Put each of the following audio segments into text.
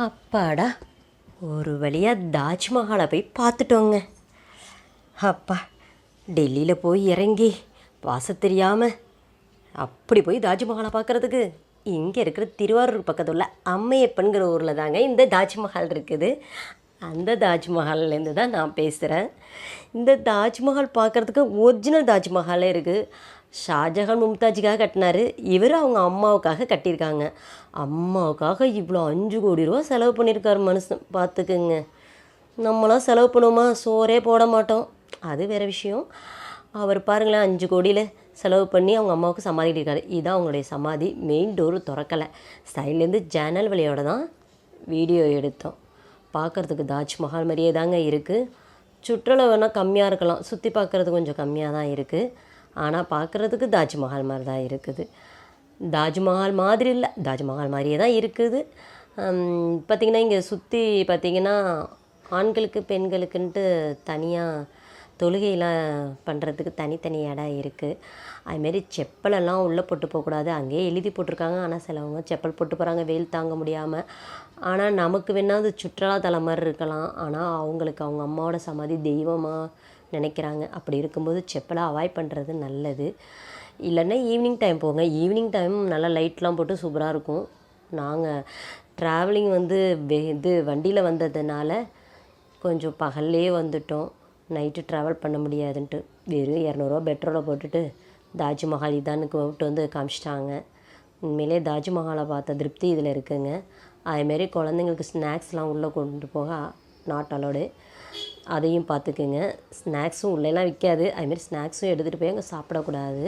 அப்பாடா, ஒரு வழியாக தாஜ்மஹாலை போய் பார்த்துட்டோங்க. அப்பா, டெல்லியில் போய் இறங்கி வாச தெரியாமல் அப்படி போய் தாஜ்மஹாலை பார்க்குறதுக்கு இங்கே இருக்கிற திருவாரூர் பக்கத்தில் உள்ள அம்மையப்பன்கிற ஊரில் தாங்க இந்த தாஜ்மஹால் இருக்குது. அந்த தாஜ்மஹால்லேருந்து தான் நான் பேசுகிறேன். இந்த தாஜ்மஹால் பார்க்குறதுக்கு ஒரிஜினல் தாஜ்மஹாலே இருக்குது. ஷாஜஹான் மும்தாஜுக்காக கட்டினார். இவர் அவங்க அம்மாவுக்காக கட்டியிருக்காங்க. அம்மாவுக்காக இவ்வளோ 5 கோடி ரூபா செலவு பண்ணியிருக்காரு மனுஷன். பார்த்துக்குங்க. நம்மளாம் செலவு பண்ணுவோமா? சோறே போட மாட்டோம், அது வேறு விஷயம். அவர் பாருங்களேன், 5 கோடியில் செலவு பண்ணி அவங்க அம்மாவுக்கு சமாதி கட்டியிருக்காரு. இதுதான் அவங்களுடைய சமாதி. மெயின் டோரு திறக்கலை. சைட்லேருந்து ஜன்னல் வழியோடு தான் வீடியோ எடுத்தோம். பார்க்குறதுக்கு தாஜ்மஹால் மாதிரியே தாங்க இருக்குது. சுற்றுலா வேணால் கம்மியாக இருக்கலாம், சுற்றி பார்க்குறது கொஞ்சம் கம்மியாக தான் இருக்குது. ஆனால் பார்க்குறதுக்கு தாஜ்மஹால் மாதிரி தான் இருக்குது. தாஜ்மஹால் மாதிரி இல்லை, தாஜ்மஹால் மாதிரியே தான் இருக்குது. பார்த்திங்கன்னா இங்கே சுற்றி பார்த்திங்கன்னா ஆண்களுக்கு பெண்களுக்குன்ட்டு தனியாக தொழுகையெல்லாம் பண்ணுறதுக்கு தனித்தனி இடம் இருக்குது. அதுமாரி செப்பலெல்லாம் உள்ளே போட்டு போகக்கூடாது, அங்கேயே எழுதி போட்டிருக்காங்க. ஆனால் சிலவங்க செப்பல் போட்டு போகிறாங்க வெயில் தாங்க முடியாமல். ஆனால் நமக்கு வேணால் அது சுற்றுலாத்தலம் மாதிரி இருக்கலாம். ஆனால் அவங்களுக்கு அவங்க அம்மாவோட சமாதி தெய்வமாக நினைக்கிறாங்க. அப்படி இருக்கும்போது செப்பலை அவாய்ட் பண்ணுறது நல்லது. இல்லைன்னா ஈவினிங் டைம் போங்க. ஈவினிங் டைம் நல்லா லைட்லாம் போட்டு சூப்பராக இருக்கும். நாங்கள் ட்ராவலிங் இது வண்டியில் வந்ததுனால கொஞ்சம் பகல்லே வந்துட்டோம். நைட்டு ட்ராவல் பண்ண முடியாதுன்ட்டு வெறும் 200 பெட்ரோலை போட்டுட்டு தாஜ்மஹால் இதான்னு கூப்பிட்டு காமிச்சிட்டாங்க. உண்மையிலே தாஜ்மஹாலை பார்த்த திருப்தி இதில் இருக்குங்க. அதுமாரி குழந்தைங்களுக்கு ஸ்நாக்ஸ்லாம் உள்ளே கொண்டு போக நாட் அலோடு, அதையும் பார்த்துக்குங்க. ஸ்நாக்ஸும் உள்ளேலாம் விற்காது. அதுமாரி ஸ்நாக்ஸும் எடுத்துகிட்டு போய் அங்கே சாப்பிடக்கூடாது,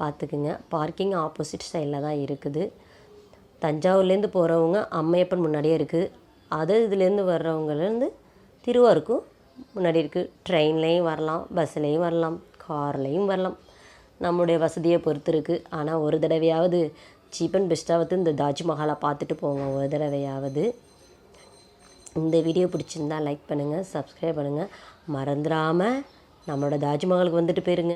பார்த்துக்குங்க. பார்க்கிங் ஆப்போசிட் சைடில் தான் இருக்குது. தஞ்சாவூர்லேருந்து போகிறவங்க அம்மையப்பன் முன்னாடியே இருக்குது. இதுலேருந்து வர்றவங்கலேருந்து திருவாரூருக்கும் முன்னாடி இருக்குது. ட்ரெயின்லேயும் வரலாம், பஸ்ஸுலேயும் வரலாம், கார்லேயும் வரலாம். நம்மளுடைய வசதியை பொறுத்து இருக்குது. ஆனால் ஒரு தடவையாவது சீப் அண்ட் பெஸ்ட்டாவது இந்த தாஜ்மஹாலை பார்த்துட்டு போங்க ஒரு தடவையாவது. இந்த வீடியோ பிடிச்சிருந்தால் லைக் பண்ணுங்கள், சப்ஸ்கிரைப் பண்ணுங்கள். மறந்துடாமல் நம்மளோட தாஜ்மஹாலுக்கு வந்துட்டு போயிருங்க.